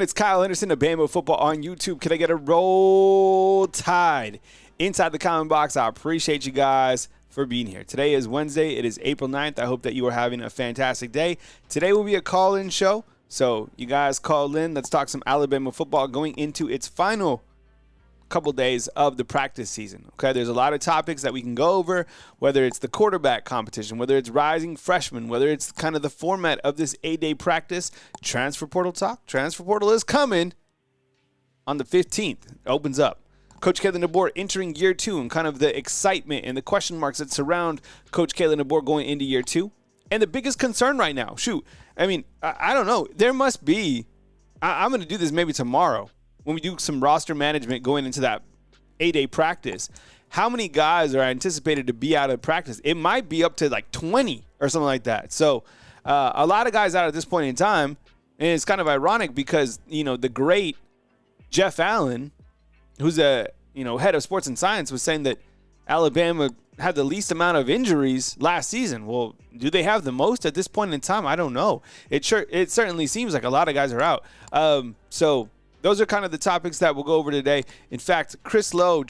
It's Kyle Anderson of Bamboo Football on YouTube. Can I get a roll tide inside the comment box? I appreciate you guys for being here. Today is Wednesday. It is April 9th. I hope that you are having a fantastic day. Today will be a call-in show. So you guys call in. Let's talk some Alabama football going into its final couple days of the practice season. Okay, there's a lot of topics that we can go over, whether it's the quarterback competition, whether it's rising freshmen, whether it's kind of the format of this 8-day practice, transfer portal talk. Transfer portal is coming on the 15th. It opens up. Coach Kalen DeBoer entering year 2 and kind of the excitement and the question marks that surround Coach Kalen DeBoer going into year 2. And the biggest concern right now, I don't know. There must be, I'm going to do this maybe tomorrow, when we do some roster management going into that 8-day practice, how many guys are anticipated to be out of practice? It might be up to like 20 or something like that. So a lot of guys out at this point in time, and it's kind of ironic because, the great Jeff Allen, who's a, head of sports and science, was saying that Alabama had the least amount of injuries last season. Well, do they have the most at this point in time? I don't know. It certainly seems like a lot of guys are out. So those are kind of the topics that we'll go over today. In fact, Chris Lowe of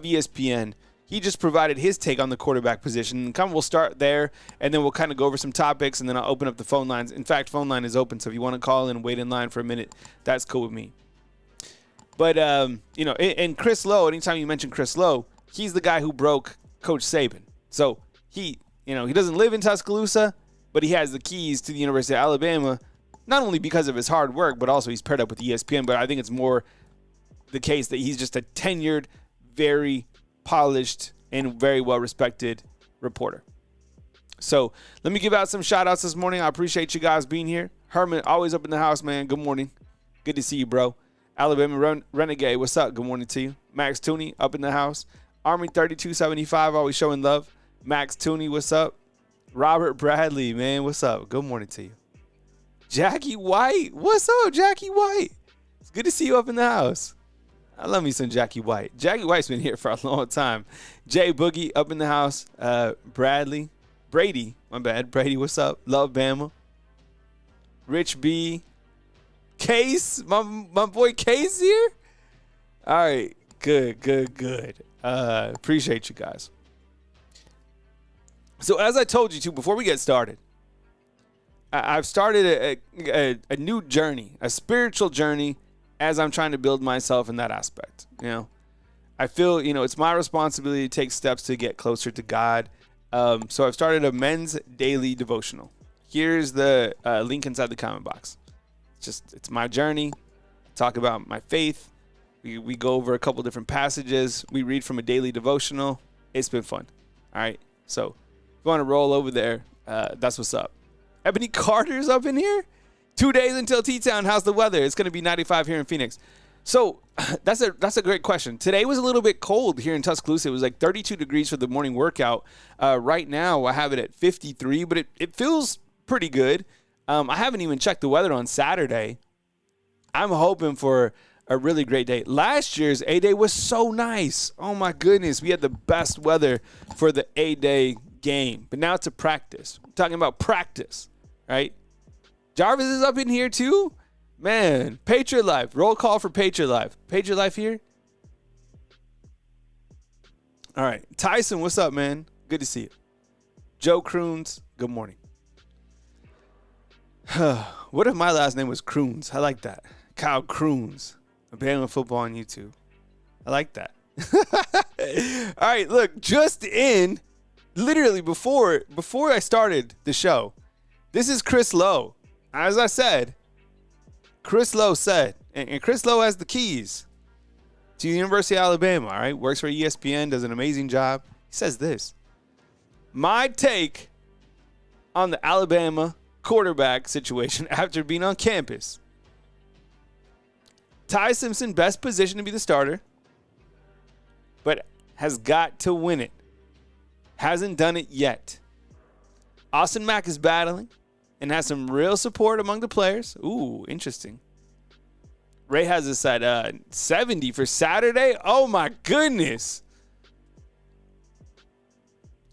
ESPN, he just provided his take on the quarterback position. We'll start there, and then we'll kind of go over some topics, and then I'll open up the phone lines. In fact, phone line is open, so if you want to call in and wait in line for a minute, that's cool with me. But, and Chris Lowe, anytime you mention Chris Lowe, he's the guy who broke Coach Saban. So he doesn't live in Tuscaloosa, but he has the keys to the University of Alabama, not only because of his hard work, but also he's paired up with ESPN. But I think it's more the case that he's just a tenured, very polished, and very well-respected reporter. So let me give out some shout-outs this morning. I appreciate you guys being here. Herman, always up in the house, man. Good morning. Good to see you, bro. Alabama Renegade, what's up? Good morning to you. Max Tooney, up in the house. Army 3275, always showing love. Max Tooney, what's up? Robert Bradley, man, what's up? Good morning to you. Jackie White, what's up, Jackie White? It's good to see you up in the house. I love me some Jackie White. Jackie White's been here for a long time. Jay Boogie up in the house. Brady, what's up? Love Bama. Rich B. Case, my boy Case here. All right, good. Appreciate you guys. So as I told you before we get started, I've started a new journey, a spiritual journey, as I'm trying to build myself in that aspect. I feel, it's my responsibility to take steps to get closer to God. So I've started a men's daily devotional. Here's the link inside the comment box. It's my journey. Talk about my faith. We go over a couple different passages. We read from a daily devotional. It's been fun. All right. So if you want to roll over there, that's what's up. Ebony Carter's up in here. 2 days until T-Town. How's the weather? It's going to be 95 here in Phoenix. So that's a great question. Today was a little bit cold here in Tuscaloosa. It was like 32 degrees for the morning workout. Right now I have it at 53, but it feels pretty good. I haven't even checked the weather on Saturday. I'm hoping for a really great day. Last year's A-Day was so nice. Oh, my goodness. We had the best weather for the A-Day game. But now it's a practice. I'm talking about practice, right? Jarvis is up in here too. Man, Patriot Life. Roll call for Patriot Life. Patriot Life here? All right. Tyson, what's up, man? Good to see you. Joe Kroons, good morning. What if my last name was Kroons? I like that. Kyle Kroons. Bama Football on YouTube. I like that. All right, look, just in, literally before I started the show, this is Chris Lowe. As I said, Chris Lowe said, and Chris Lowe has the keys to the University of Alabama, all right? Works for ESPN, does an amazing job. He says this: my take on the Alabama quarterback situation after being on campus. Ty Simpson, best position to be the starter, but has got to win it. Hasn't done it yet. Austin Mack is battling and has some real support among the players. Ooh, interesting. Ray has this at 70 for Saturday. Oh, my goodness.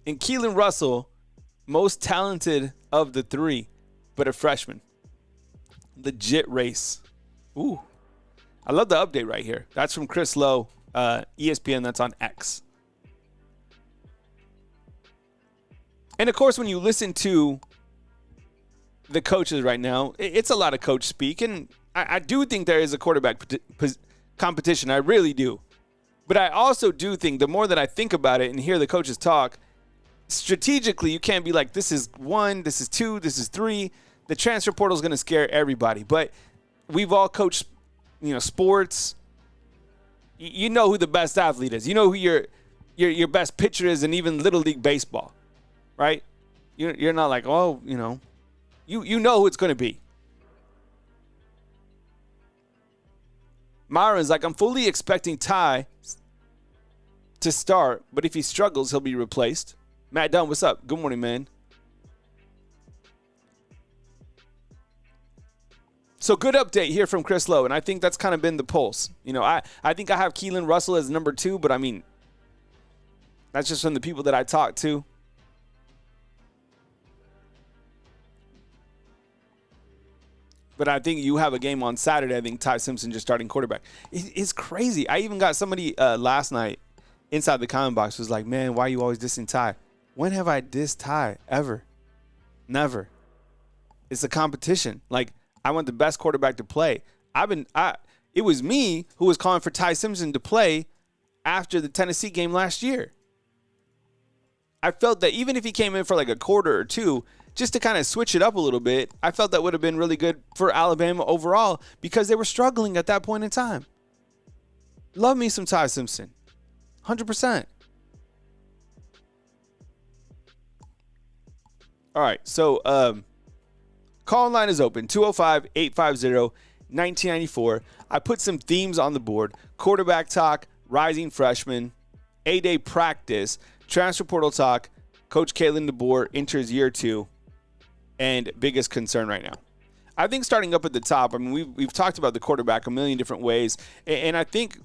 And Keelan Russell, most talented of the three, but a freshman. Legit race. Ooh. I love the update right here. That's from Chris Lowe, ESPN. That's on X. And, of course, when you listen to the coaches right now, it's a lot of coach speak. And I do think there is a quarterback competition. I really do. But I also do think the more that I think about it and hear the coaches talk, strategically, you can't be like, this is 1, this is 2, this is 3. The transfer portal is going to scare everybody. But we've all coached, sports. You know who the best athlete is. You know who your best pitcher is in even Little League Baseball, right? You're not like, oh, you know who it's going to be. Myron's like, I'm fully expecting Ty to start, but if he struggles, he'll be replaced. Matt Dunn, what's up? Good morning, man. So good update here from Chris Lowe, and I think that's kind of been the pulse. I think I have Keelan Russell as number 2, but I mean, that's just from the people that I talk to. But I think you have a game on Saturday. I think Ty Simpson just starting quarterback. It's crazy. I even got somebody last night inside the comment box was like, man, why are you always dissing Ty? When have I dissed Ty? Ever? Never. It's a competition. Like, I want the best quarterback to play. It was me who was calling for Ty Simpson to play after the Tennessee game last year. I felt that even if he came in for like a quarter or two, just to kind of switch it up a little bit, I felt that would have been really good for Alabama overall because they were struggling at that point in time. Love me some Ty Simpson. 100%. All right, so call line is open, 205-850-1994. I put some themes on the board. Quarterback talk, rising freshman, A-Day practice, transfer portal talk, Coach Kalen DeBoer enters year 2, and biggest concern right now. I think starting up at the top, I mean, we've talked about the quarterback a million different ways, and I think,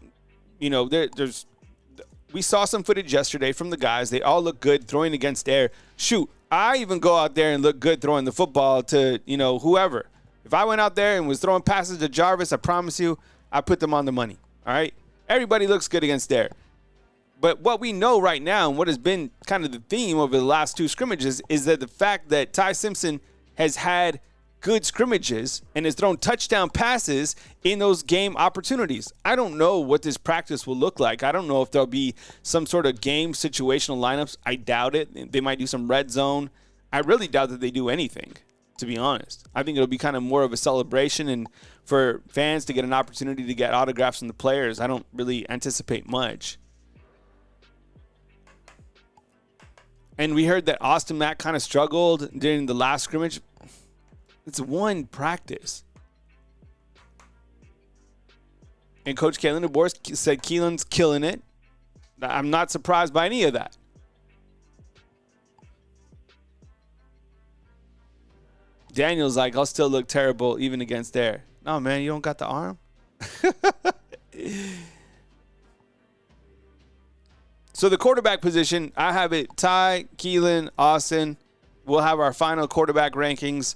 we saw some footage yesterday from the guys. They all look good throwing against air. Shoot, I even go out there and look good throwing the football to, whoever. If I went out there and was throwing passes to Jarvis, I promise you, I put them on the money, all right? Everybody looks good against air. But what we know right now and what has been kind of the theme over the last 2 scrimmages is that the fact that Ty Simpson has had good scrimmages and has thrown touchdown passes in those game opportunities. I don't know what this practice will look like. I don't know if there'll be some sort of game situational lineups. I doubt it. They might do some red zone. I really doubt that they do anything, to be honest. I think it'll be kind of more of a celebration and for fans to get an opportunity to get autographs from the players. I don't really anticipate much. And we heard that Austin Mack kind of struggled during the last scrimmage. It's one practice. And Coach Kalen DeBoer said Keelan's killing it. I'm not surprised by any of that. Daniel's like, I'll still look terrible even against air. No, man, you don't got the arm? So the quarterback position, I have it Ty, Keelan, Austin. We'll have our final quarterback rankings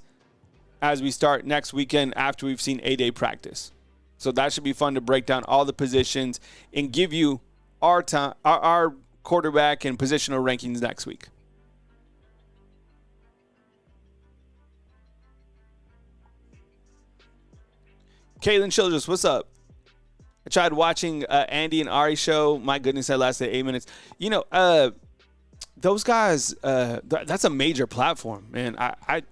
as we start next weekend after we've seen A-Day practice. So that should be fun to break down all the positions and give you our quarterback and positional rankings next week. Kaylin Childress, what's up? I tried watching Andy and Ari show. My goodness, that lasted 8 minutes. Those guys, that's a major platform, man. I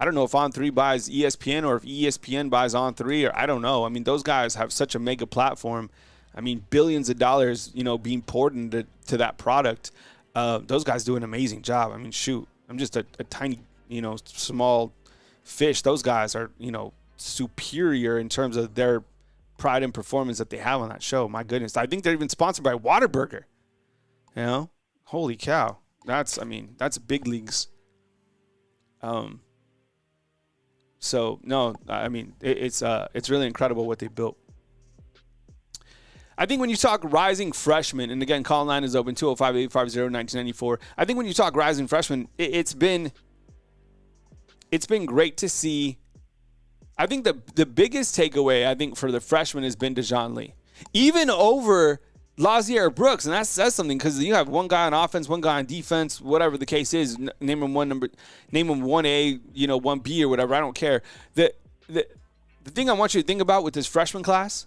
don't know if On3 buys ESPN or if ESPN buys On3, or I don't know. I mean, those guys have such a mega platform. I mean, billions of dollars, being poured into that product. Those guys do an amazing job. I mean, shoot, I'm just a tiny, small fish. Those guys are, superior in terms of their pride and performance that they have on that show. My goodness. I think they're even sponsored by Whataburger. Holy cow. That's big leagues. So no, I mean, it's really incredible what they built. I think when you talk rising freshmen, and again, call line is open, 205-850-1994. I think when you talk rising freshmen, it's been great to see I think the biggest takeaway, I think, for the freshman has been Dejon Lee. Even over Lazier Brooks, and that says something because you have one guy on offense, one guy on defense, whatever the case is. Name him 1A, 1B or whatever. I don't care. The thing I want you to think about with this freshman class,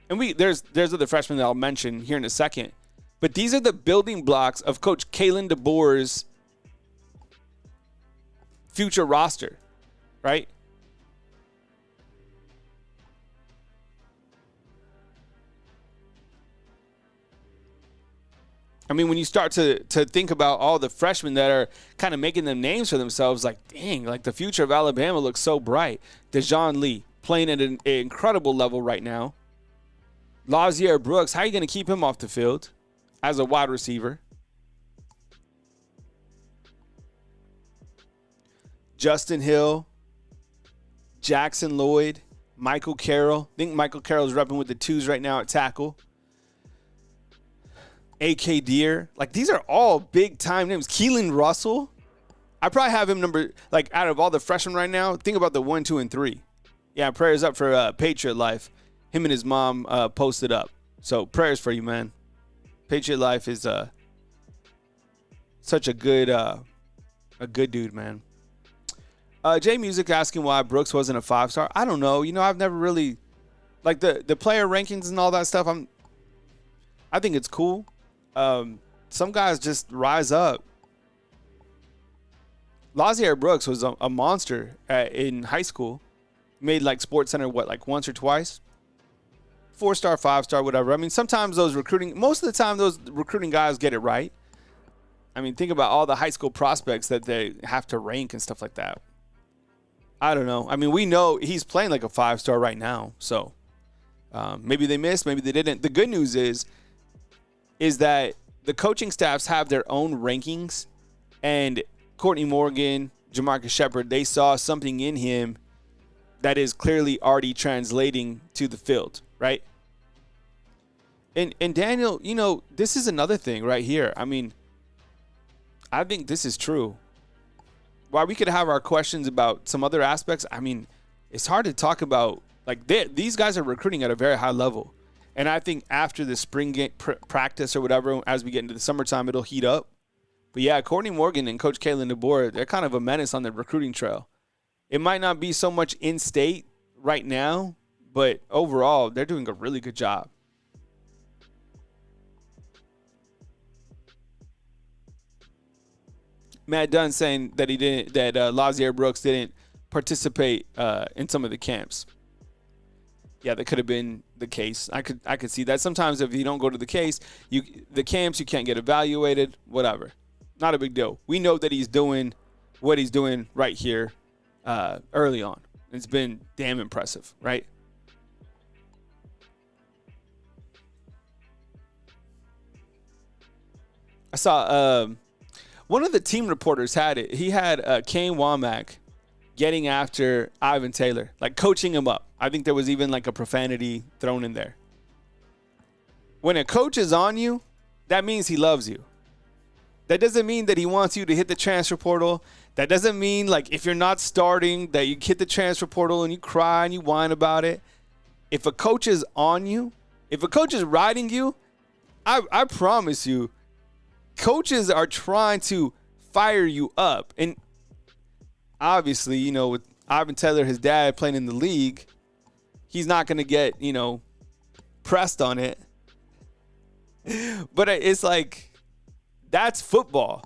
and there's other freshmen that I'll mention here in a second, but these are the building blocks of Coach Kalen DeBoer's future roster, right? I mean, when you start to think about all the freshmen that are kind of making them names for themselves, like, dang, like the future of Alabama looks so bright. Dejon Lee playing at an incredible level right now. Lazier Brooks, how are you going to keep him off the field as a wide receiver? Justin Hill, Jackson Lloyd, Michael Carroll. I think Michael Carroll's repping with the twos right now at tackle. A.K. Deere. Like, these are all big-time names. Keelan Russell. I probably have him out of all the freshmen right now, think about the 1, 2, and 3. Yeah, prayers up for Patriot Life. Him and his mom posted up. So, prayers for you, man. Patriot Life is such a good dude, man. Jay Music asking why Brooks wasn't a 5-star. I don't know. I've never really, like, the player rankings and all that stuff, I think it's cool. Some guys just rise up. Lazier Brooks was a monster in high school. Made like Sports Center, once or twice? 4-star, 5-star, whatever. I mean, sometimes most of the time those recruiting guys get it right. I mean, think about all the high school prospects that they have to rank and stuff like that. I don't know. I mean, we know he's playing like a 5-star right now. So maybe they missed, maybe they didn't. The good news is that the coaching staffs have their own rankings, and Courtney Morgan, Jamarcus Shepard, they saw something in him that is clearly already translating to the field, right? And Daniel, this is another thing right here. I mean, I think this is true. While we could have our questions about some other aspects, I mean, it's hard to talk about, like, these guys are recruiting at a very high level. And I think after the spring game practice or whatever, as we get into the summertime, it'll heat up. But yeah, Courtney Morgan and Coach Kalen DeBoer, they're kind of a menace on the recruiting trail. It might not be so much in-state right now, but overall, they're doing a really good job. Matt Dunn saying that Lazier Brooks didn't participate in some of the camps. Yeah, that could have been the case. I could see that. Sometimes if you don't go to the camps, you can't get evaluated, whatever. Not a big deal. We know that he's doing what he's doing right here early on. It's been damn impressive, right? I saw one of the team reporters had it. He had Kane Womack getting after Ivan Taylor, like coaching him up. I think there was even like a profanity thrown in there. When a coach is on you, that means he loves you. That doesn't mean that he wants you to hit the transfer portal. That doesn't mean, like, if you're not starting, that you hit the transfer portal and you cry and you whine about it. If a coach is on you, if a coach is riding you, I promise you, coaches are trying to fire you up. And obviously, with Ivan Taylor, his dad, playing in the league, he's not going to get, pressed on it. But it's like, that's football.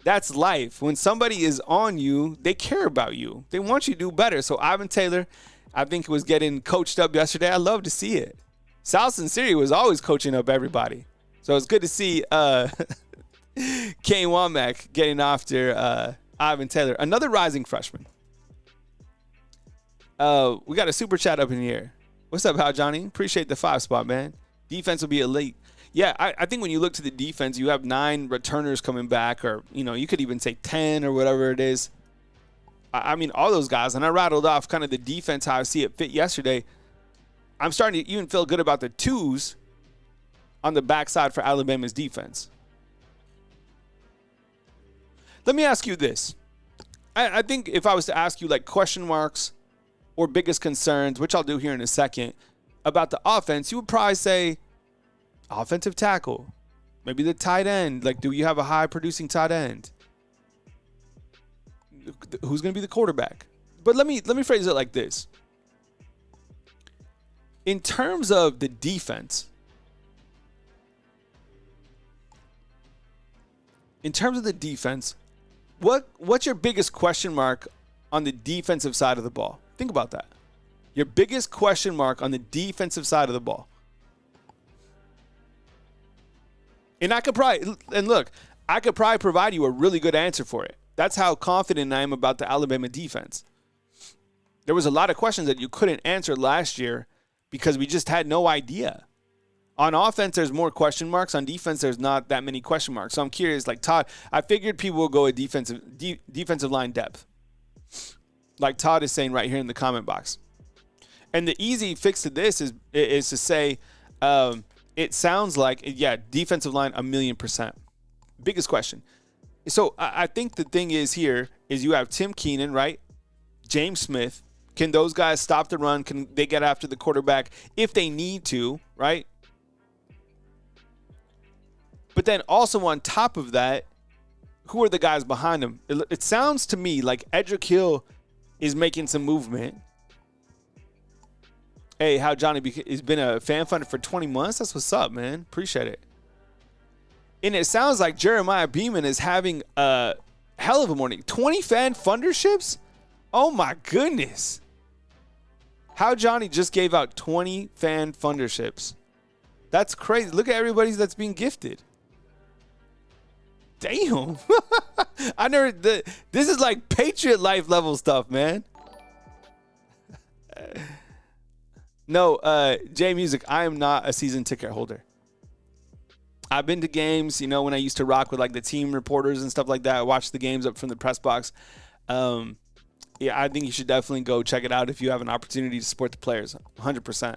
That's life. When somebody is on you, they care about you. They want you to do better. So Ivan Taylor, I think, was getting coached up yesterday. I love to see it. Sal Sinceri was always coaching up everybody. So it's good to see Kane Womack getting after Ivan Taylor, another rising freshman. We got a super chat up in here. What's up, Hal Johnny? Appreciate the 5 spot, man. Defense will be elite. Yeah, I think when you look to the defense, you have 9 returners coming back, or, you could even say 10 or whatever it is. I mean, all those guys, and I rattled off kind of the defense, how I see it fit yesterday. I'm starting to even feel good about the 2s on the backside for Alabama's defense. Let me ask you this. I think if I was to ask you, like, question marks or biggest concerns, which I'll do here in a second, about the offense, you would probably say offensive tackle, maybe the tight end. Like, do you have a high-producing tight end? Who's going to be the quarterback? But let me phrase it like this. In terms of the defense, what's your biggest question mark on the defensive side of the ball? Think about that. Your biggest question mark on the defensive side of the ball. And I could probably provide you a really good answer for it. That's how confident I am about the Alabama defense. There was a lot of questions that you couldn't answer last year because we just had no idea. On offense, there's more question marks. On defense, there's not that many question marks. So I'm curious, like Todd, I figured people will go with defensive line depth, like Todd is saying right here in the comment box. And the easy fix to this is to say, it sounds like, defensive line 1,000,000%. Biggest question. So I think the thing is here is you have Tim Keenan, right? James Smith. Can those guys stop the run? Can they get after the quarterback if they need to, right? But then also on top of that, who are the guys behind him? It sounds to me like Edric Hill is making some movement. Hey, how Johnny has been a fan funder for 20 months. That's what's up, man. Appreciate it. And it sounds like Jeremiah Beeman is having a hell of a morning. 20 fan funderships? Oh, my goodness. How Johnny just gave out 20 fan funderships. That's crazy. Look at everybody that's being gifted. Damn. This is like Patriot Life level stuff, man. No, J Music, I am not a season ticket holder. I've been to games, when I used to rock with like the team reporters and stuff like that. I watched the games up from the press box. I think you should definitely go check it out if you have an opportunity to support the players. 100%.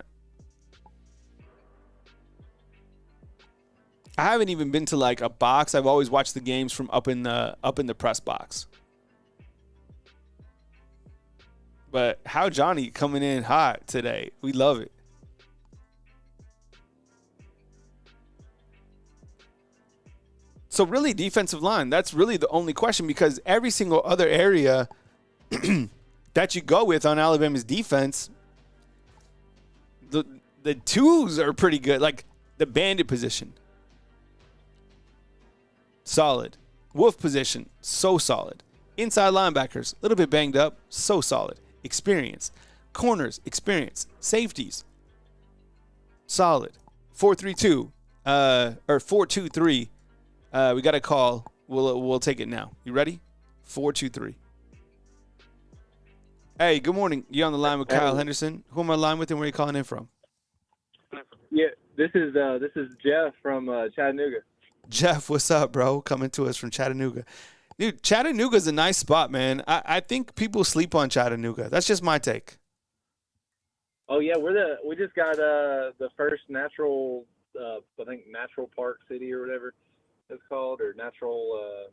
I haven't even been to like a box. I've always watched the games from up in the press box. But how Johnny coming in hot today. We love it. So really defensive line, that's really the only question because every single other area that you go with on Alabama's defense, the twos are pretty good. Like the bandit position, solid. Wolf position, so solid. Inside linebackers, a little bit banged up, so solid. Experience. Corners, experience. Safeties, solid. 4-3-2, or 4-2-3. We got a call. We'll take it now. You ready? 4-2-3. Hey, good morning. You on the line with Kyle Henderson? Who am I on the line with and where are you calling in from? Yeah, this is Jeff from Chattanooga. Jeff, what's up, bro? Coming to us from Chattanooga. Dude, Chattanooga's a nice spot, man. I think people sleep on Chattanooga. That's just my take. Oh yeah, we just got the first natural natural park city or whatever it's called, or natural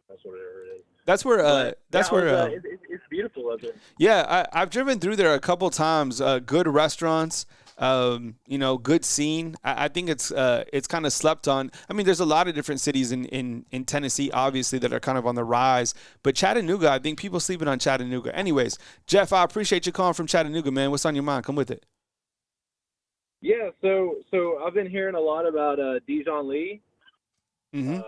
that's whatever it is. That's where it's beautiful up there. Yeah, I've driven through there a couple times. Good restaurants, good scene. I think it's kind of slept on. I mean, there's a lot of different cities in Tennessee, obviously, that are kind of on the rise. But Chattanooga, I think people sleeping on Chattanooga. Anyways, Jeff, I appreciate you calling from Chattanooga, man. What's on your mind? Come with it. Yeah, so I've been hearing a lot about Dijon Lee. Mm-hmm.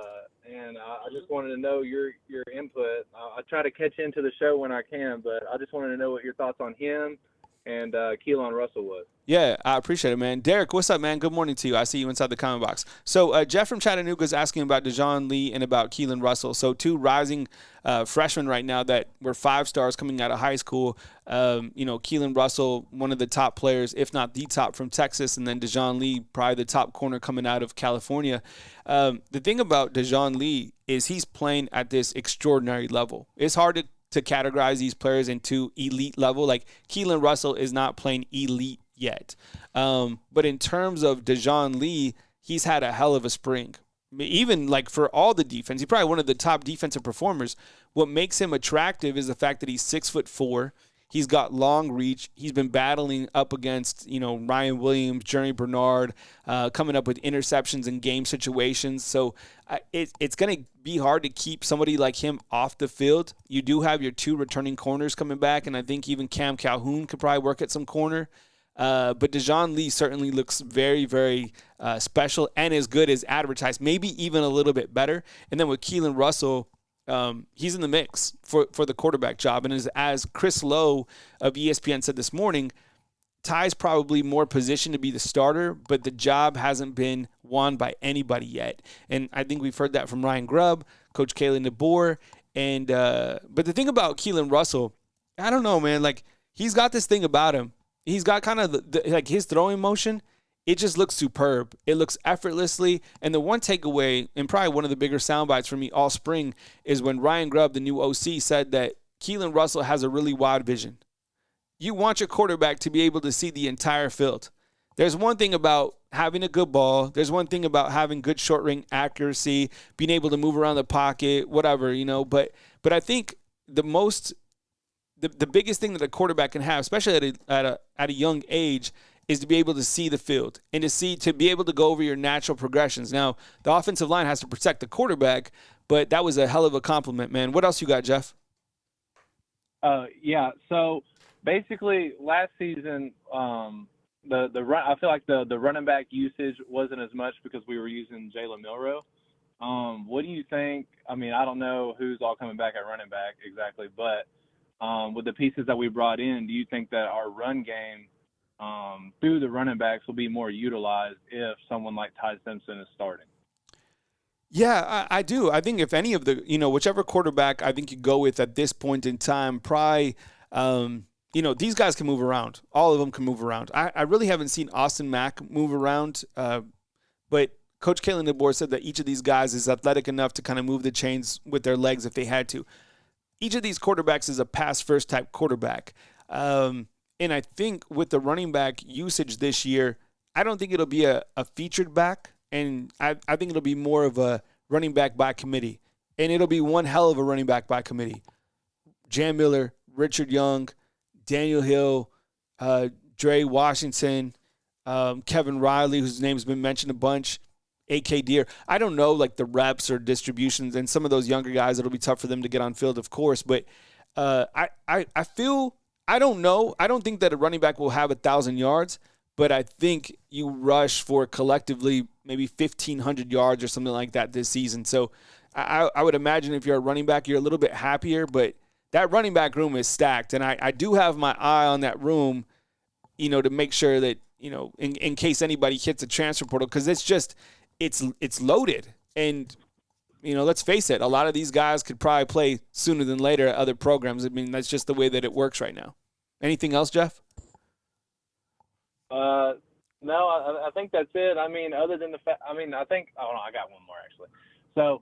And I just wanted to know your input. I try to catch into the show when I can, but I just wanted to know what your thoughts on him and Keelan Russell was. Yeah, I appreciate it, man. Derek, what's up, man? Good morning to you. I see you inside the comment box. So Jeff from Chattanooga is asking about Dijon Lee and about Keelan Russell. So two rising freshmen right now that were 5 stars coming out of high school. Keelan Russell, one of the top players, if not the top from Texas, and then Dijon Lee, probably the top corner coming out of California. The thing about Dijon Lee is he's playing at this extraordinary level. It's hard to categorize these players into elite level. Like Keelan Russell is not playing elite yet. But in terms of Dijon Lee, he's had a hell of a spring. Even like for all the defense, he's probably one of the top defensive performers. What makes him attractive is the fact that he's 6'4". He's got long reach. He's been battling up against, Ryan Williams, Jeremy Bernard, coming up with interceptions in game situations. So it's going to be hard to keep somebody like him off the field. You do have your 2 returning corners coming back, and I think even Cam Calhoun could probably work at some corner. But Dejon Lee certainly looks very, very special and as good as advertised, maybe even a little bit better. And then with Keelan Russell, he's in the mix for the quarterback job. And as Chris Lowe of ESPN said this morning, Ty's probably more positioned to be the starter, but the job hasn't been won by anybody yet. And I think we've heard that from Ryan Grubb, Coach Kalen DeBoer. And but the thing about Keelan Russell, I don't know, man. Like, he's got this thing about him. He's got kind of like his throwing motion. It just looks superb. It looks effortlessly. And the one takeaway, and probably one of the bigger sound bites for me all spring, is when Ryan Grubb, the new OC, said that Keelan Russell has a really wide vision. You want your quarterback to be able to see the entire field. There's one thing about having a good ball. There's one thing about having good short range accuracy, being able to move around the pocket, whatever, But I think the biggest thing that a quarterback can have, especially at a young age, is to be able to see the field and to be able to go over your natural progressions. Now, the offensive line has to protect the quarterback, but that was a hell of a compliment, man. What else you got, Jeff? Yeah. So basically, last season, the run. I feel like the running back usage wasn't as much because we were using Jalen Milroe. What do you think? I mean, I don't know who's all coming back at running back exactly, but with the pieces that we brought in, do you think that our run game through the running backs will be more utilized if someone like Ty Simpson is starting? Yeah, I do. I think if any of the, whichever quarterback I think you go with at this point in time, probably, these guys can move around. All of them can move around. I really haven't seen Austin Mack move around, but Coach Kalen DeBoer said that each of these guys is athletic enough to kind of move the chains with their legs if they had to. Each of these quarterbacks is a pass-first type quarterback. And I think with the running back usage this year, I don't think it'll be a featured back, and I think it'll be more of a running back by committee. And it'll be one hell of a running back by committee. Jam Miller, Richard Young, Daniel Hill, Dre Washington, Kevin Riley, whose name's been mentioned a bunch, A.K. Deere. I don't know, like, the reps or distributions, and some of those younger guys, it'll be tough for them to get on field, of course. But I feel – I don't know. I don't think that a running back will have 1,000 yards, but I think you rush for collectively maybe 1,500 yards or something like that this season. So I would imagine if you're a running back, you're a little bit happier, but that running back room is stacked. And I do have my eye on that room, to make sure that, in case anybody hits a transfer portal, because it's loaded. And, let's face it, a lot of these guys could probably play sooner than later at other programs. I mean, that's just the way that it works right now. Anything else, Jeff? No, I think that's it. I mean, other than the fact, I got one more actually. So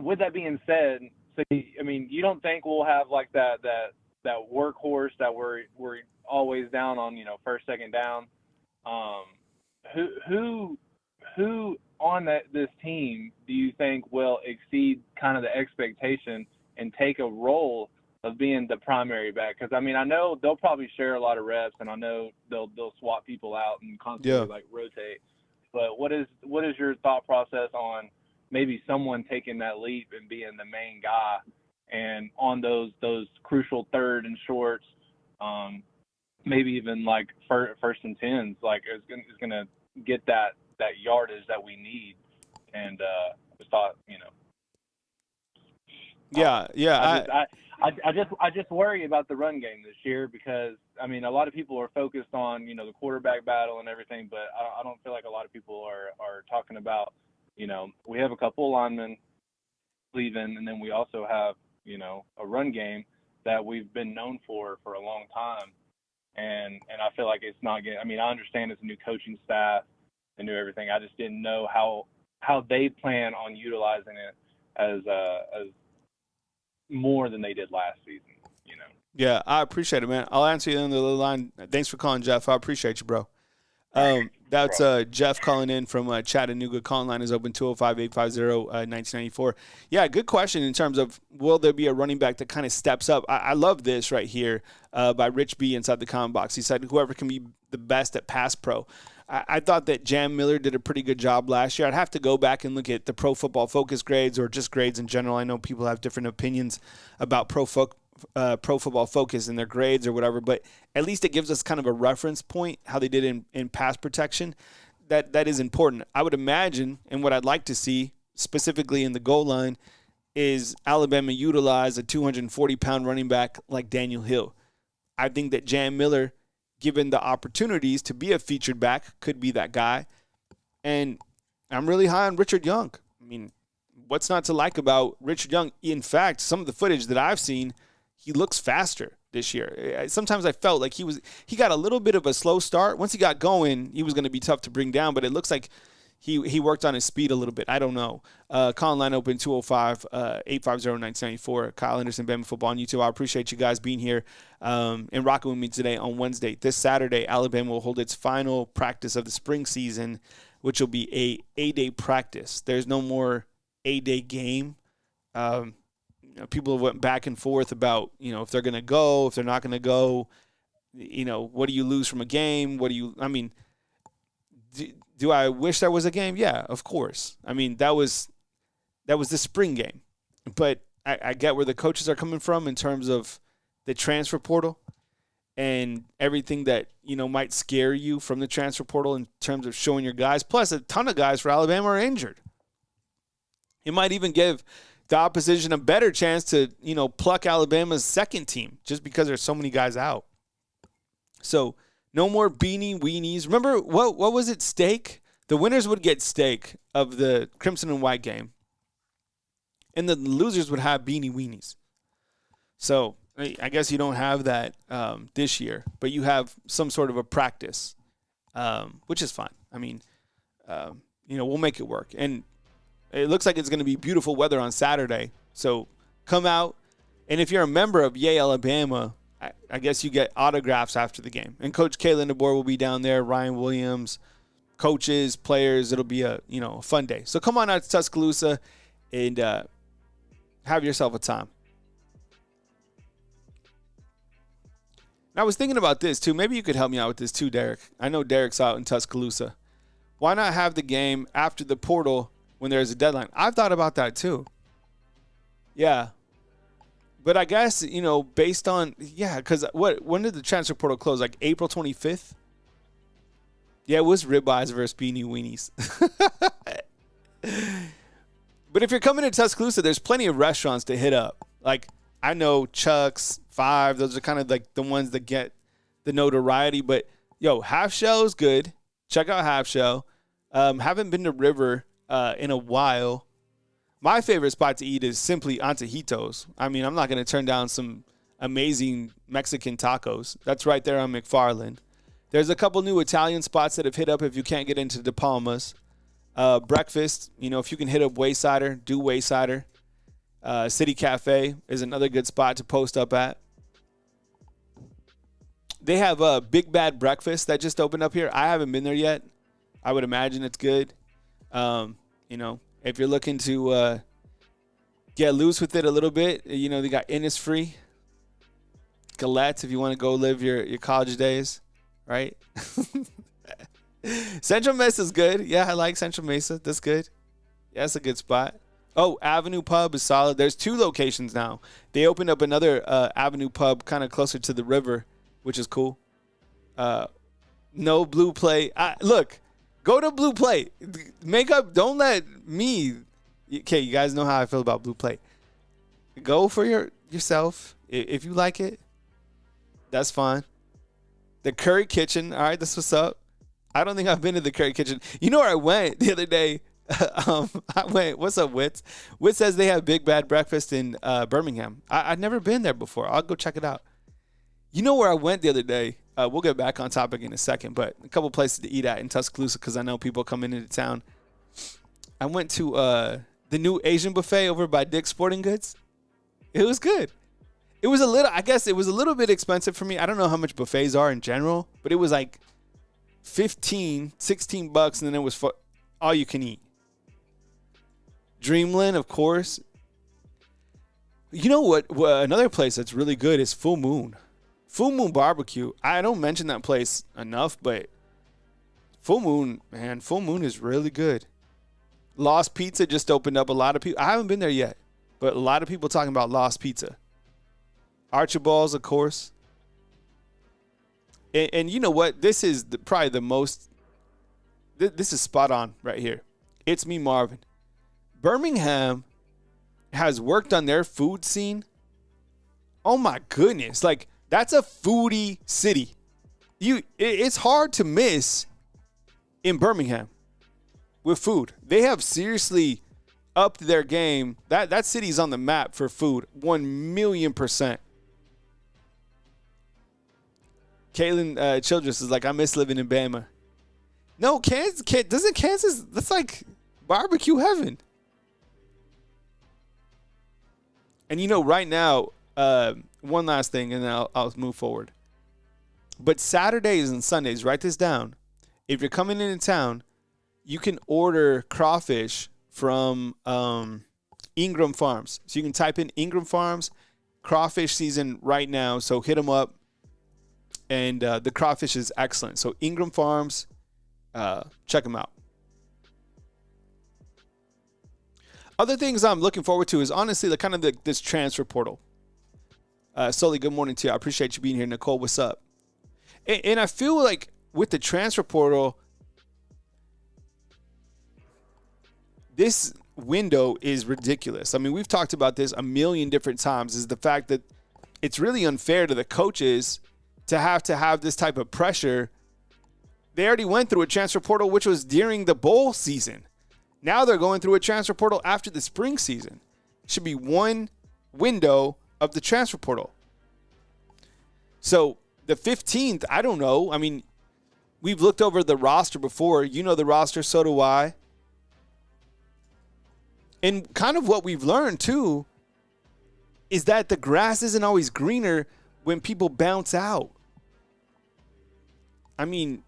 with that being said, you don't think we'll have like that workhorse that we're always down on, first, second down? Who on this team do you think will exceed kind of the expectation and take a role of being the primary back? Because, I know they'll probably share a lot of reps, and I know they'll swap people out and constantly rotate. But what is your thought process on maybe someone taking that leap and being the main guy, and on those crucial third and shorts, maybe even like first and tens, like is going to get that yardage that we need? And just thought, I just worry about the run game this year because a lot of people are focused on the quarterback battle and everything, but I don't feel like a lot of people are talking about we have a couple of linemen leaving, and then we also have a run game that we've been known for a long time, and I feel like it's not getting. I understand it's a new coaching staff and new everything. I just didn't know how they plan on utilizing it as more than they did last season. Yeah, I appreciate it, man. I'll answer you on the other line. Thanks for calling, Jeff. I appreciate you, bro. That's Jeff calling in from Chattanooga. Call line is open 205-850-1994. Yeah, good question in terms of will there be a running back that kind of steps up? I love this right here by Rich B inside the comment box. He said whoever can be the best at pass pro. I thought that Jam Miller did a pretty good job last year. I'd have to go back and look at the Pro Football Focus grades or just grades in general. I know people have different opinions about Pro Football Focus and their grades or whatever, but at least it gives us kind of a reference point how they did in pass protection. That is important. I would imagine, and what I'd like to see specifically in the goal line is Alabama utilize a 240-pound running back like Daniel Hill. I think that Jam Miller, given the opportunities to be a featured back, could be that guy. And I'm really high on Richard Young. I mean, what's not to like about Richard Young? In fact, some of the footage that I've seen, he looks faster this year. Sometimes I felt like he got a little bit of a slow start. Once he got going, he was going to be tough to bring down, but it looks like he worked on his speed a little bit. I don't know. Call line open 205-850-1994. Kyle Anderson, Bama Football on YouTube. I appreciate you guys being here and rocking with me today on Wednesday. This Saturday, Alabama will hold its final practice of the spring season, which will be a 8-day practice. There's no more 8-day game. People went back and forth about, if they're going to go, if they're not going to go, what do you lose from a game? Do I wish there was a game? Yeah, of course. I mean, that was the spring game. But I get where the coaches are coming from in terms of the transfer portal and everything that, might scare you from the transfer portal in terms of showing your guys. Plus, a ton of guys for Alabama are injured. It might even give the opposition a better chance to, pluck Alabama's second team just because there's so many guys out. So no more beanie weenies. Remember, what was it, steak? The winners would get steak of the Crimson and White game, and the losers would have beanie weenies. So I guess you don't have that this year, but you have some sort of a practice, which is fine. I mean, we'll make it work. And it looks like it's going to be beautiful weather on Saturday. So come out, and if you're a member of Yay Alabama, I guess you get autographs after the game. And Coach Kayla DeBoer will be down there, Ryan Williams, coaches, players. It'll be a fun day. So come on out to Tuscaloosa and have yourself a time. And I was thinking about this too. Maybe you could help me out with this too, Derek. I know Derek's out in Tuscaloosa. Why not have the game after the portal when there's a deadline? I've thought about that too. Yeah. But I guess, based on, because when did the transfer portal close? Like April 25th? Yeah, it was ribeyes versus beanie weenies. But if you're coming to Tuscaloosa, there's plenty of restaurants to hit up. Like, I know Chuck's, Five, those are kind of like the ones that get the notoriety. But, Half Shell is good. Check out Half Shell. Haven't been to River in a while. My favorite spot to eat is simply Antojitos. I mean, I'm not going to turn down some amazing Mexican tacos. That's right there on McFarland. There's a couple new Italian spots that have hit up if you can't get into De Palmas. Breakfast, if you can hit up Waysider, do Waysider. City Cafe is another good spot to post up at. They have a Big Bad Breakfast that just opened up here. I haven't been there yet. I would imagine it's good. If you're looking to get loose with it a little bit, they got Innisfree, Galettes if you want to go live your college days, right? Central Mesa is good. Yeah, I like Central Mesa. That's good. Yeah, that's a good spot. Oh, Avenue Pub is solid. There's 2 locations now. They opened up another Avenue Pub kind of closer to the river, which is cool. No Blue Plate. Look. Go to Blue Plate. Don't let me. Okay, you guys know how I feel about Blue Plate. Go for yourself. If you like it, that's fine. The Curry Kitchen. All right, that's what's up. I don't think I've been to the Curry Kitchen. You know where I went the other day? I went. What's up, Wits? Wits says they have Big Bad Breakfast in Birmingham. I've never been there before. I'll go check it out. You know where I went the other day? We'll get back on topic in a second, but a couple places to eat at in Tuscaloosa because I know people coming into town. I went to the new Asian buffet over by Dick's Sporting Goods. It was good. It was a little bit expensive for me. I don't know how much buffets are in general, but it was like $16 and then it was for all you can eat. Dreamland, of course. You know what? Another place that's really good is Full Moon. Full Moon Barbecue. I don't mention that place enough, but Full Moon, man, Full Moon is really good. Lost Pizza just opened up. A lot of people, I haven't been there yet, but a lot of people talking about Lost Pizza. Archibald's, of course. And you know what? This is probably the most, this is spot on right here. It's me, Marvin. Birmingham has worked on their food scene. Oh my goodness. Like, that's a foodie city. It's hard to miss in Birmingham with food. They have seriously upped their game. That city's on the map for food, 1,000,000%. Kaylin Childress is like, I miss living in Bama. No, Kansas, doesn't Kansas, that's like barbecue heaven. And you know, right now, one last thing, and then I'll move forward. But Saturdays and Sundays, write this down. If you're coming into town, you can order crawfish from Ingram Farms. So you can type in Ingram Farms, crawfish season right now. So hit them up. And the crawfish is excellent. So Ingram Farms, check them out. Other things I'm looking forward to is honestly this transfer portal. Sully, good morning to you. I appreciate you being here. Nicole, what's up? And I feel like with the transfer portal, this window is ridiculous. I mean, we've talked about this a million different times, is the fact that it's really unfair to the coaches to have this type of pressure. They already went through a transfer portal, which was during the bowl season. Now they're going through a transfer portal after the spring season. It should be one window of the transfer portal. So the 15th, I don't know. I mean, we've looked over the roster before. You know the roster, so do I. And kind of what we've learned, too, is that the grass isn't always greener when people bounce out. I mean,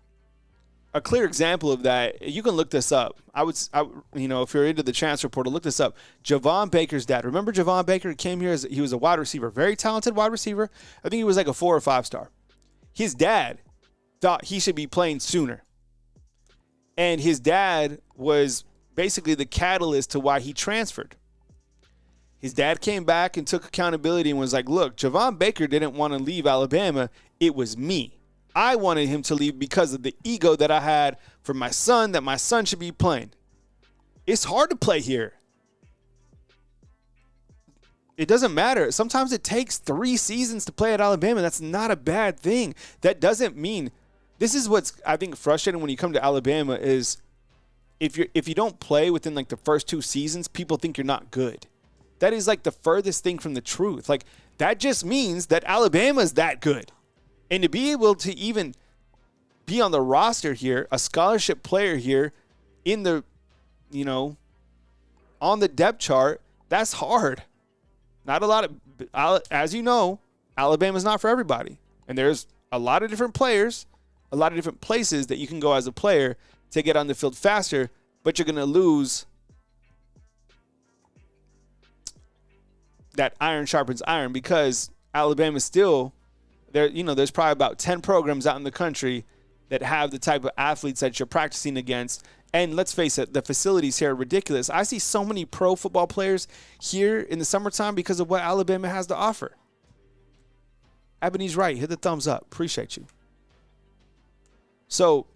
a clear example of that, you can look this up. If you're into the transfer portal, look this up. Javon Baker's dad. Remember Javon Baker? He came here he was a wide receiver, very talented wide receiver. I think he was like a 4 or 5 star. His dad thought he should be playing sooner. And his dad was basically the catalyst to why he transferred. His dad came back and took accountability and was like, look, Javon Baker didn't want to leave Alabama. It was me. I wanted him to leave because of the ego that I had for my son, that my son should be playing. It's hard to play here. It doesn't matter. Sometimes it takes 3 seasons to play at Alabama. That's not a bad thing. That doesn't mean, this is what's, I think, frustrating when you come to Alabama is if you don't play within like the first 2 seasons, people think you're not good. That is like the furthest thing from the truth. Like, that just means that Alabama's that good. And to be able to even be on the roster here, a scholarship player here in the, on the depth chart, that's hard. Not a lot of, as you know, Alabama's not for everybody. And there's a lot of different players, a lot of different places that you can go as a player to get on the field faster, but you're going to lose that iron sharpens iron because Alabama's still there. There's probably about 10 programs out in the country that have the type of athletes that you're practicing against. And let's face it, the facilities here are ridiculous. I see so many pro football players here in the summertime because of what Alabama has to offer. Ebony's right. Hit the thumbs up. Appreciate you. So,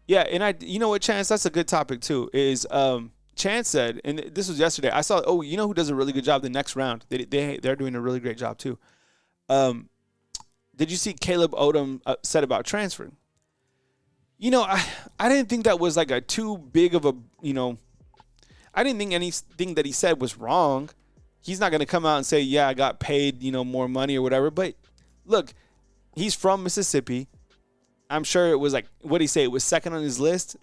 yeah, and you know what, Chance? That's a good topic too. Is Chance said, and this was yesterday. I saw. Oh, you know who does a really good job the next round? They're doing a really great job too. Did you see Caleb Odom said about transferring? I didn't think that was like a too big of a, I didn't think anything that he said was wrong. He's not going to come out and say, yeah, I got paid, more money or whatever. But look, he's from Mississippi. I'm sure it was like, what did he say? It was second on his list.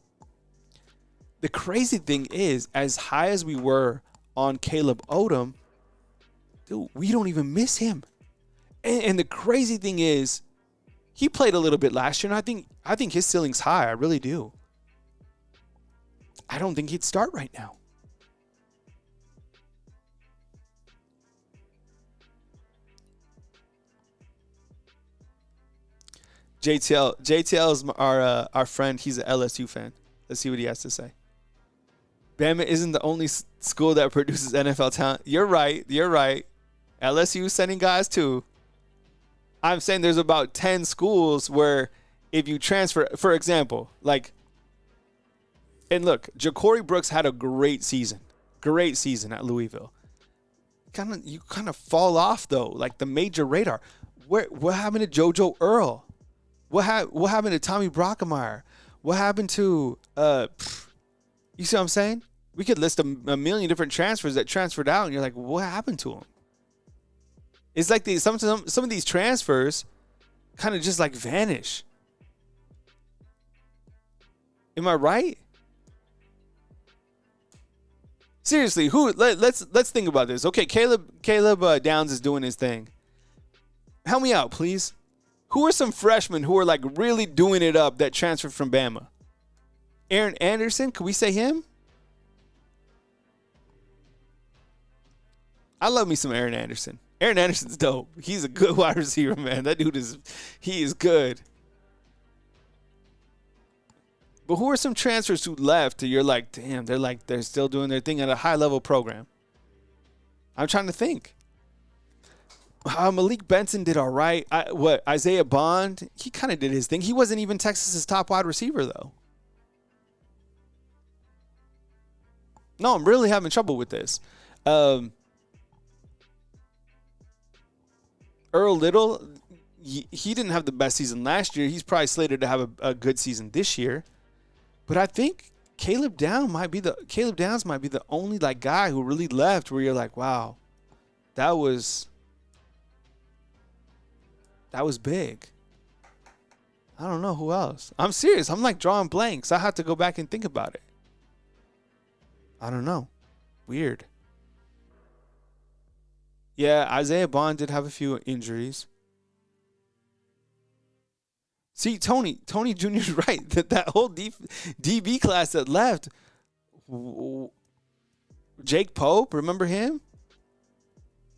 The crazy thing is, as high as we were on Caleb Odom, dude, we don't even miss him. And the crazy thing is, He played a little bit last year, and I think his ceiling's high. I really do. I don't think he'd start right now. JTL is our friend. He's an LSU fan. Let's see what he has to say. Bama isn't the only school that produces NFL talent. You're right. LSU is sending guys too. I'm saying there's about 10 schools where if you transfer, for example, like, and look, Ja'Cory Brooks had a great season at Louisville. You kind of fall off though, like the major radar. What happened to JoJo Earl? What happened to Tommy Brockemeyer? What happened to you see what I'm saying? We could list a million different transfers that transferred out, and you're like, what happened to them? It's like some of these transfers kind of just like vanish. Am I right? Seriously, let's think about this. Okay, Caleb Downs is doing his thing. Help me out, please. Who are some freshmen who are like really doing it up that transferred from Bama? Aaron Anderson, could we say him? I love me some Aaron Anderson. Aaron Anderson's dope. He's a good wide receiver, man. That dude is good. But who are some transfers who left and you're like, damn, they're still doing their thing at a high level program? I'm trying to think. Malik Benson did all right. Isaiah Bond, he kind of did his thing. He wasn't even Texas's top wide receiver, though. No, I'm really having trouble with this. Earl Little, he didn't have the best season last year. He's probably slated to have a good season this year. But I think Caleb Downs might be the only like guy who really left where you're like, wow, that was big. I don't know who else. I'm serious. I'm like drawing blanks. I have to go back and think about it. I don't know. Weird. Yeah, Isaiah Bond did have a few injuries. See, Tony Jr.'s right. That whole DB class that left. Jake Pope, remember him?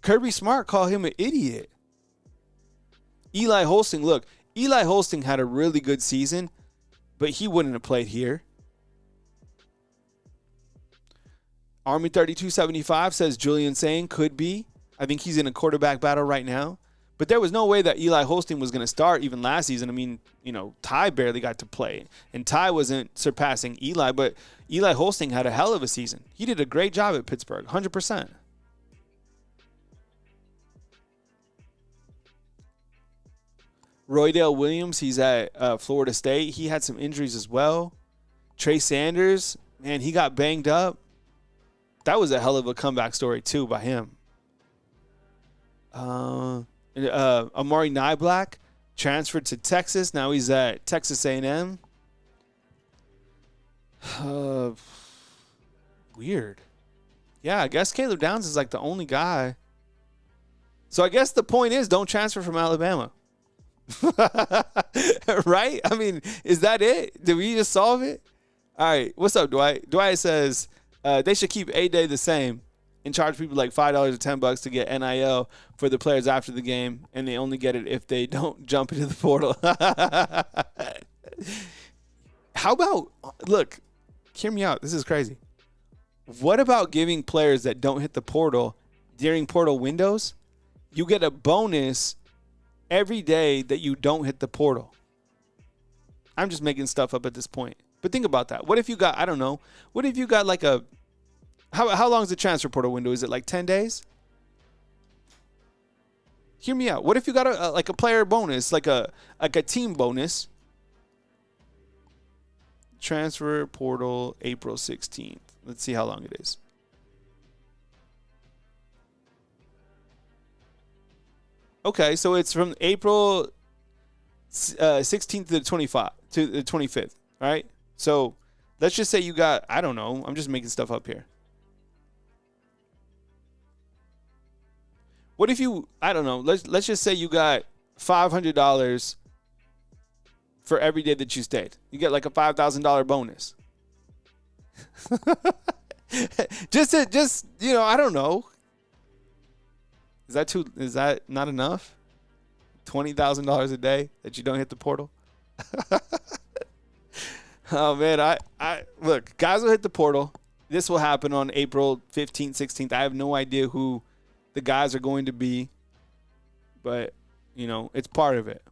Kirby Smart called him an idiot. Eli Holsting, look, Eli Holsting had a really good season, but he wouldn't have played here. Army 3275 says Julian Sain could be. I think he's in a quarterback battle right now. But there was no way that Eli Holsting was going to start even last season. I mean, Ty barely got to play. And Ty wasn't surpassing Eli, but Eli Holsting had a hell of a season. He did a great job at Pittsburgh, 100%. Roydale Williams, he's at Florida State. He had some injuries as well. Trey Sanders, man, he got banged up. That was a hell of a comeback story, too, by him. Amari Nyblack transferred to Texas. Now he's at Texas A&M. Weird. Yeah, I guess Caleb Downs is like the only guy. So I guess the point is don't transfer from Alabama. Right? I mean, is that it? Did we just solve it? All right. What's up, Dwight? Dwight says they should keep A-Day the same and charge people like $5 or $10 to get NIL for the players after the game, and they only get it if they don't jump into the portal. How about, look, hear me out. This is crazy. What about giving players that don't hit the portal during portal windows? You get a bonus every day that you don't hit the portal. I'm just making stuff up at this point. But think about that. What if you got, I don't know, what if you got like a, how long is the transfer portal window? Is it like 10 days? Hear me out. What if you got a player bonus, like a team bonus? Transfer portal April 16th. Let's see how long it is. Okay, so it's from April 16th to the 25th, right? So let's just say you got, I don't know, I'm just making stuff up here. What if you, I don't know, let's just say you got $500 for every day that you stayed. You get like a $5,000 bonus. just I don't know. Is that not enough? $20,000 a day that you don't hit the portal? Oh man, I look, guys will hit the portal. This will happen on April 15th, 16th. I have no idea who the guys are going to be, but it's part of it.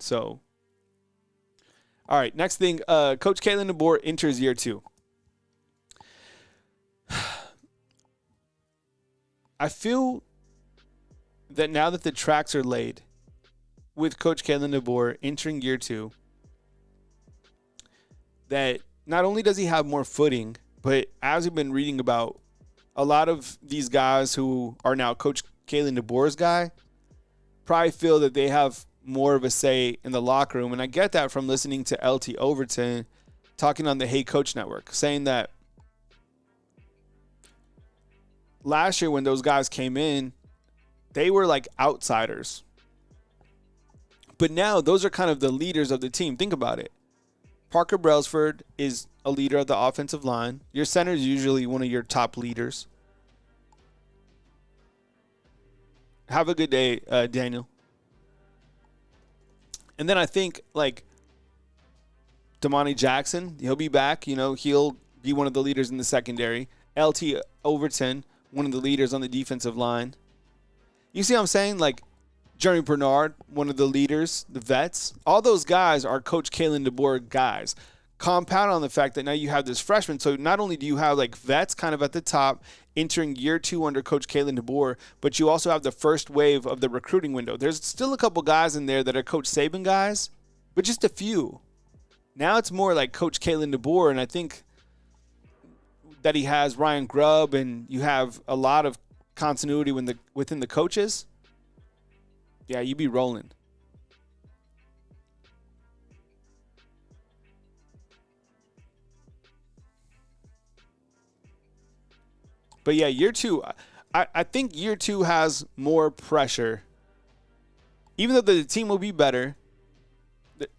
So, all right, next thing, Coach Kalen DeBoer enters year 2. I feel that now that the tracks are laid with Coach Kalen DeBoer entering year 2, that not only does he have more footing, but as we've been reading about, a lot of these guys who are now Coach Kalen DeBoer's guy probably feel that they have more of a say in the locker room. And I get that from listening to LT Overton talking on the Hey Coach Network, saying that last year when those guys came in, they were like outsiders. But now those are kind of the leaders of the team. Think about it. Parker Brailsford is a leader of the offensive line. Your center is usually one of your top leaders. Have a good day, Daniel. And then I think like Damani Jackson, he'll be back. He'll be one of the leaders in the secondary. LT Overton, one of the leaders on the defensive line. You see what I'm saying? Like Jeremy Bernard, one of the leaders, the vets. All those guys are Coach Kalen DeBoer guys. Compound on the fact that now you have this freshman. So not only do you have like vets kind of at the top entering year 2 under Coach Kalen DeBoer, but you also have the first wave of the recruiting window. There's still a couple guys in there that are Coach Saban guys, but just a few. Now it's more like Coach Kalen DeBoer, and I think that he has Ryan Grubb, and you have a lot of continuity within the coaches. Yeah, you be rolling. But yeah, year 2, I think year 2 has more pressure. Even though the team will be better,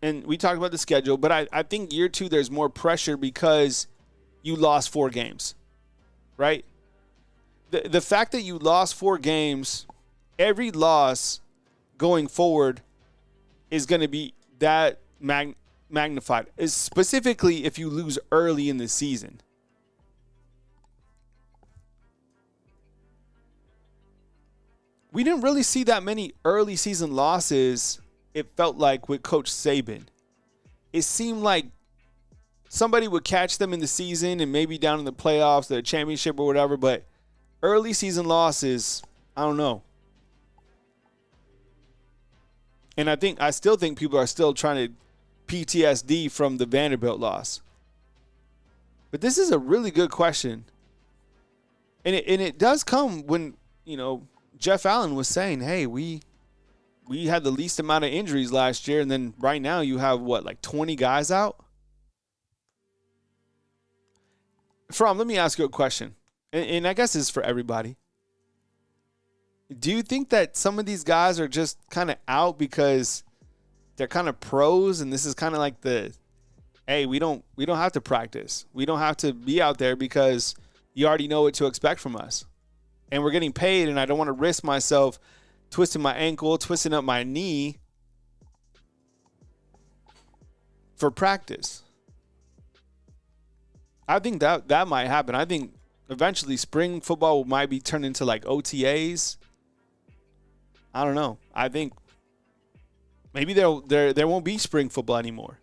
and we talked about the schedule, but I think year 2 there's more pressure because you lost 4 games, right? The fact that you lost 4 games, every loss going forward is going to be that magnified, specifically if you lose early in the season. We didn't really see that many early season losses, it felt like, with Coach Saban. It seemed like somebody would catch them in the season and maybe down in the playoffs, the championship or whatever, but early season losses, I don't know. And I still think people are still trying to PTSD from the Vanderbilt loss. But this is a really good question. And it does come when, Jeff Allen was saying, hey, we had the least amount of injuries last year, and then right now you have, like 20 guys out? Fromm, let me ask you a question, and I guess this is for everybody. Do you think that some of these guys are just kind of out because they're kind of pros, and this is kind of like hey, we don't have to practice. We don't have to be out there because you already know what to expect from us. And we're getting paid, and I don't want to risk myself twisting my ankle, twisting up my knee for practice. I think that might happen. I think eventually spring football might be turned into like OTAs. I don't know. I think maybe there won't be spring football anymore.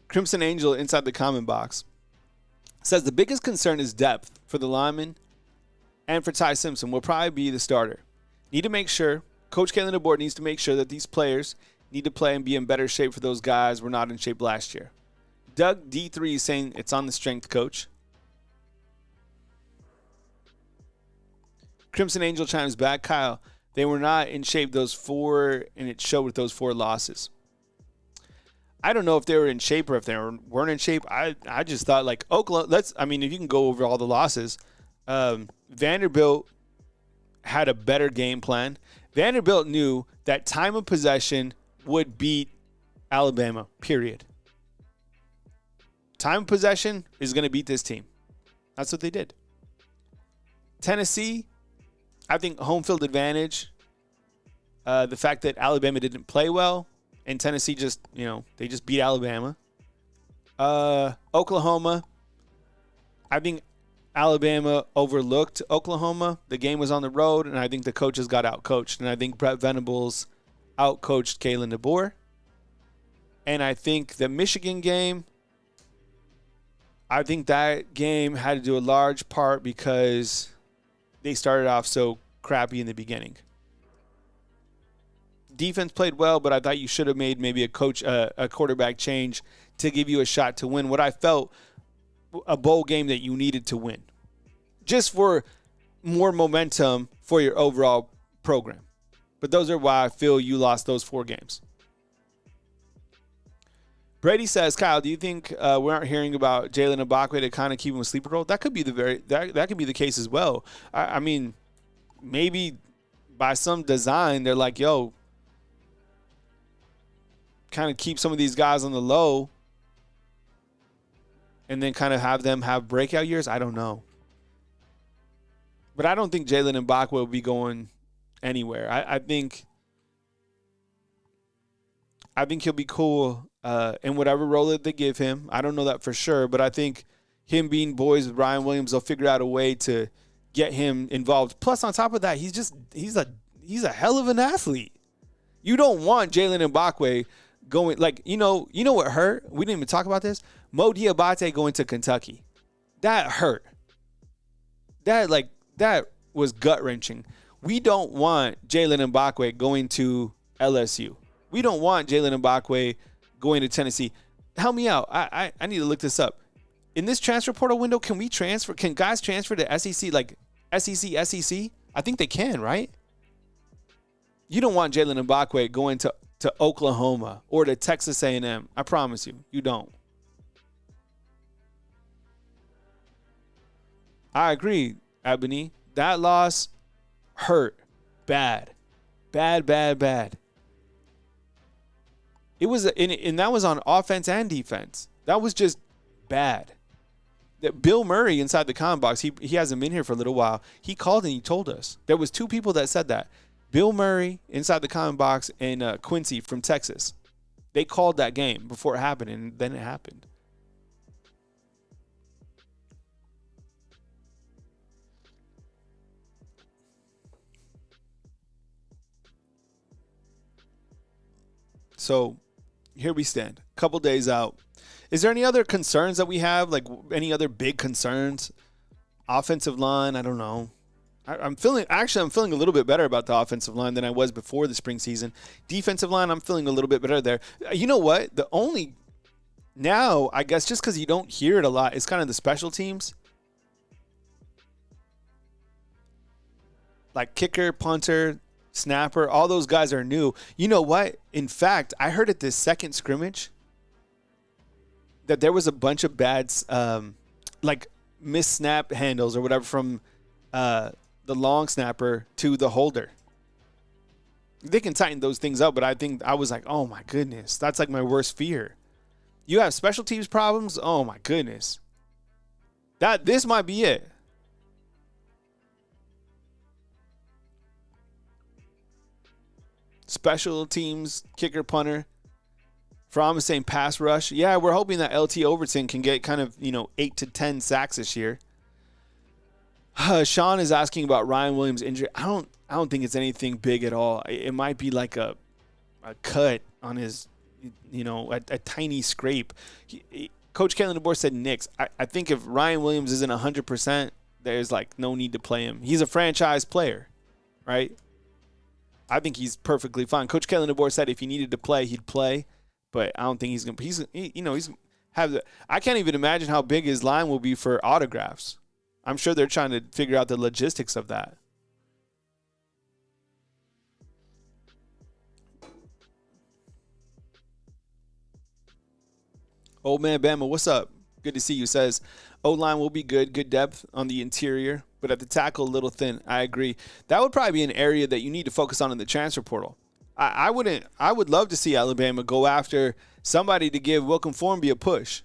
Crimson Angel inside the comment box says the biggest concern is depth for the lineman and for Ty Simpson will probably be the starter. Need to make sure, Coach Kalen DeBoer needs to make sure that these players need to play and be in better shape for those guys were not in shape last year. Doug D3 is saying it's on the strength coach. Crimson Angel chimes back. Kyle, they were not in shape those 4, and it showed with those 4 losses. I don't know if they were in shape or if they weren't in shape. I just thought like Oklahoma. If you can go over all the losses, Vanderbilt had a better game plan. Vanderbilt knew that time of possession would beat Alabama, period. Time of possession is going to beat this team. That's what they did. Tennessee, I think home field advantage. The fact that Alabama didn't play well and Tennessee they just beat Alabama. Oklahoma, I think Alabama overlooked Oklahoma. The game was on the road, and I think the coaches got outcoached. And I think Brett Venables outcoached Kalen DeBoer. And I think the Michigan game, I think that game had to do a large part because they started off so crappy in the beginning. Defense played well, but I thought you should have made maybe a quarterback change to give you a shot to win what I felt a bowl game that you needed to win, just for more momentum for your overall program. But those are why I feel you lost those 4 games. Brady says, Kyle, do you think we aren't hearing about Jalen Ibakwe to kind of keep him a sleeper role? That could be that could be the case as well. I mean, maybe by some design they're like, yo, kind of keep some of these guys on the low and then kind of have them have breakout years. I don't know. But I don't think Jalen Ibakwe will be going anywhere. I think he'll be cool in whatever role that they give him. I don't know that for sure, but I think him being boys with Ryan Williams, they'll figure out a way to get him involved. Plus, on top of that, he's a hell of an athlete. You don't want Jalen Ibakwe going you know what hurt? We didn't even talk about this. Mo Diabate going to Kentucky. That hurt. That was gut-wrenching. We don't want Jalen Ibakwe going to LSU. We don't want Jalen Ibakwe going to Tennessee. Help me out. I need to look this up. In this transfer portal window, can guys transfer to SEC, like SEC? I think they can, right? You don't want Jalen Ibakwe going to Oklahoma or to Texas A&M. I promise you, you don't. I agree, Ebony. That loss hurt bad. Bad. It was, and that was on offense and defense. That was just bad. That Bill Murray inside the comment box, he hasn't been here for a little while. He called and he told us. There was 2 people that said that. Bill Murray inside the comment box and Quincy from Texas. They called that game before it happened, and then it happened. So here we stand, a couple days out. Is there any other concerns that we have, like any other big concerns? Offensive line, I don't know. I'm feeling a little bit better about the offensive line than I was before the spring season. Defensive line, I'm feeling a little bit better there. You know what? Now, I guess just because you don't hear it a lot, it's kind of the special teams. Like kicker, punter, snapper, all those guys are new. You know what? In fact, I heard at this second scrimmage that there was a bunch of bad, missed snap handles or whatever from the long snapper to the holder. They can tighten those things up, but I was like, oh my goodness, that's like my worst fear. You have special teams problems? Oh my goodness. This might be it. Special teams, kicker, punter. Fromm is saying pass rush. Yeah, we're hoping that LT Overton can get kind of, 8 to 10 sacks this year. Sean is asking about Ryan Williams' injury. I don't think it's anything big at all. It might be like a cut on his, a tiny scrape. Coach Kalen DeBoer said Knicks. I think if Ryan Williams isn't 100%, there's no need to play him. He's a franchise player, right? I think he's perfectly fine. Coach Kalen DeBoer said if he needed to play, he'd play, but I don't think he's gonna. I can't even imagine how big his line will be for autographs. I'm sure they're trying to figure out the logistics of that. Old man Bama, what's up? Good to see you. Says O-line will be good, good depth on the interior, but at the tackle, a little thin. I agree. That would probably be an area that you need to focus on in the transfer portal. I would love to see Alabama go after somebody to give Wilkin Formby a push.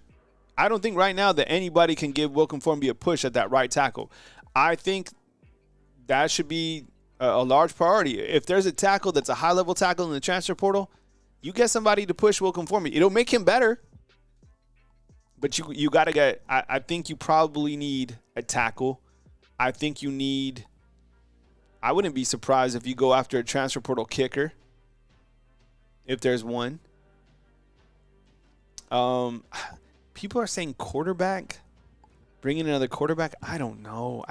I don't think right now that anybody can give Wilkin Formby a push at that right tackle. I think that should be a large priority. If there's a tackle that's a high-level tackle in the transfer portal, you get somebody to push Wilkin Formby. It'll make him better. But you got to get – I think you probably need a tackle. I think you need – I wouldn't be surprised if you go after a transfer portal kicker, if there's one. People are saying quarterback. Bring in another quarterback. I don't know.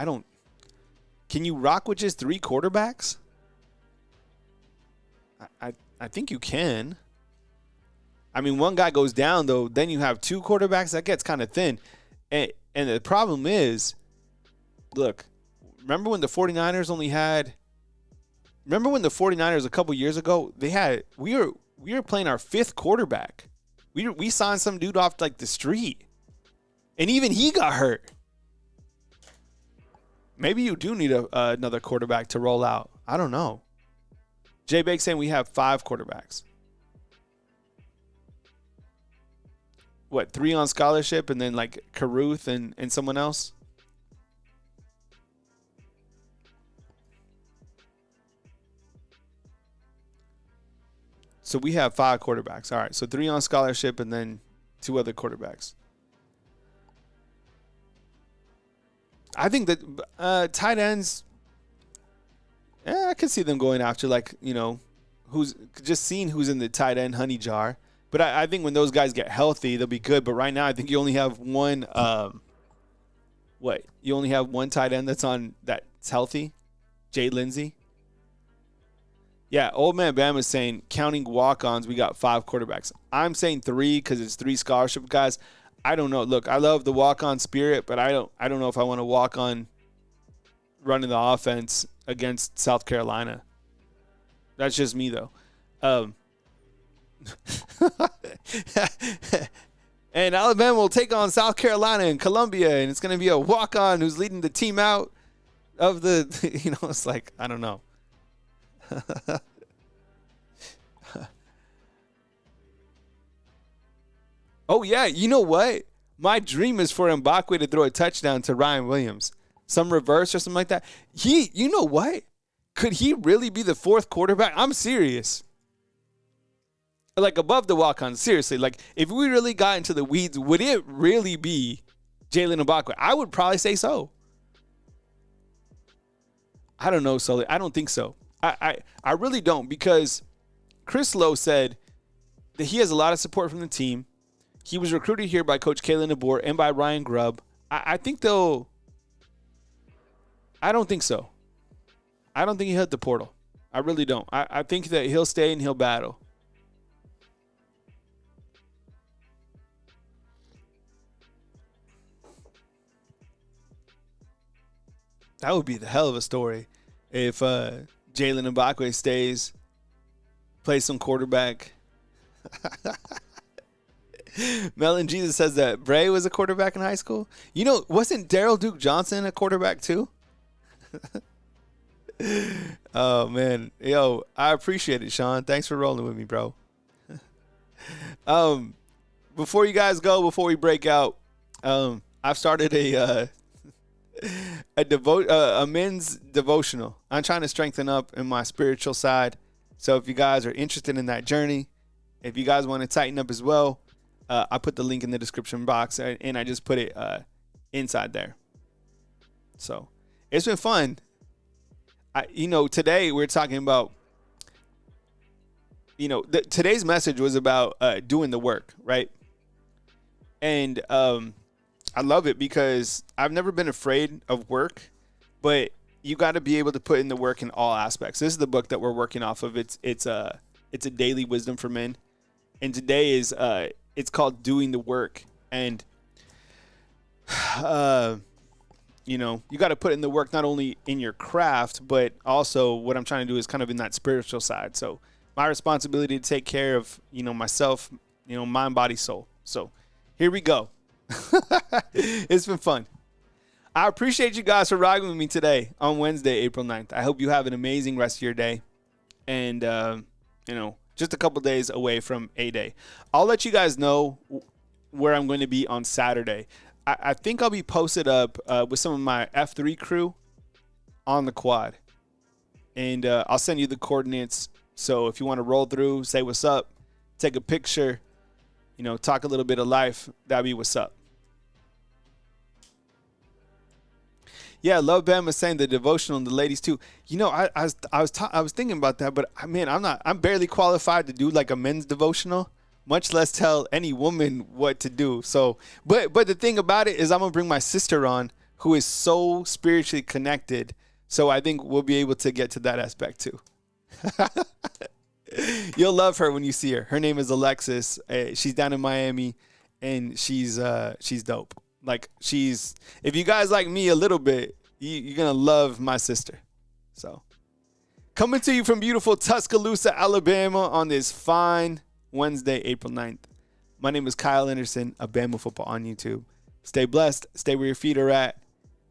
Can you rock with just 3 quarterbacks? I think you can. I mean, one guy goes down, though. Then you have 2 quarterbacks. That gets kind of thin. And the problem is, look, remember when the 49ers only had – remember when the 49ers a couple years ago, they had – we were playing our 5th quarterback. We signed some dude off like the street. And even he got hurt. Maybe you do need another quarterback to roll out. I don't know. Jay Bake saying we have 5 quarterbacks. What, 3 on scholarship and then like Caruth and someone else? So we have 5 quarterbacks. All right, so 3 on scholarship and then 2 other quarterbacks. I think that tight ends, I could see them going after, like, you know, who's just seeing who's in the tight end honey jar. But I think when those guys get healthy, they'll be good. But right now, I think you only have one. You only have one tight end that's healthy, Jay Lindsey. Yeah, old man Bam is saying counting walk-ons, we got 5 quarterbacks. I'm saying 3 because it's 3 scholarship guys. I don't know. Look, I love the walk-on spirit, but I don't know if I want to walk on running the offense against South Carolina. That's just me, though. And Alabama will take on South Carolina and Columbia, and it's going to be a walk-on who's leading the team out of the, it's like, I don't know. Oh, yeah, you know what? My dream is for Mbakwe to throw a touchdown to Ryan Williams. Some reverse or something like that. You know what? Could he really be the 4th quarterback? I'm serious. Like, above the walk-on, seriously. Like, if we really got into the weeds, would it really be Jalen Mbakwe? I would probably say so. I don't know, Sully. I don't think so. I really don't, because Chris Lowe said that he has a lot of support from the team. He was recruited here by Coach Kalen DeBoer and by Ryan Grubb. I think they'll – I don't think so. I don't think he'll hit the portal. I really don't. I think that he'll stay and he'll battle. That would be the hell of a story if Jalen Mbakwe stays, plays some quarterback. Melon Jesus says that Bray was a quarterback in high school. Wasn't Daryl Duke Johnson a quarterback too? Oh, man. Yo, I appreciate it, Sean. Thanks for rolling with me, bro. Before you guys go, before we break out, I've started a men's devotional. I'm trying to strengthen up in my spiritual side. So if you guys are interested in that journey, if you guys want to tighten up as well, I put the link in the description box, and I just put it inside there. So it's been fun. Today we're talking about, today's message was about doing the work, right? And I love it because I've never been afraid of work, but you got to be able to put in the work in all aspects. This is the book that we're working off of. It's a daily wisdom for men, and today is it's called Doing the Work. And you got to put in the work not only in your craft, but also what I'm trying to do is kind of in that spiritual side. So my responsibility to take care of myself, mind, body, soul. So here we go. It's been fun. I appreciate you guys for riding with me today on Wednesday, April 9th. I hope you have an amazing rest of your day. And, just a couple days away from A-Day. I'll let you guys know where I'm going to be on Saturday. I think I'll be posted up with some of my F3 crew on the quad. And I'll send you the coordinates. So if you want to roll through, say what's up, take a picture, talk a little bit of life, that'd be what's up. Yeah, Love Bama saying the devotional and the ladies too. I was thinking about that, but man, I'm barely qualified to do like a men's devotional, much less tell any woman what to do. So, but the thing about it is I'm gonna bring my sister on, who is so spiritually connected. So I think we'll be able to get to that aspect too. You'll love her when you see her. Her name is Alexis. She's down in Miami, and she's dope. Like if you guys like me a little bit, you're going to love my sister. So coming to you from beautiful Tuscaloosa, Alabama on this fine Wednesday, April 9th. My name is Kyle Anderson of Bama Football on YouTube. Stay blessed. Stay where your feet are at.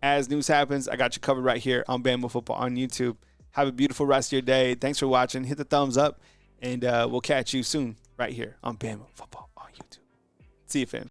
As news happens, I got you covered right here on Bama Football on YouTube. Have a beautiful rest of your day. Thanks for watching. Hit the thumbs up, and we'll catch you soon right here on Bama Football on YouTube. See you, fam.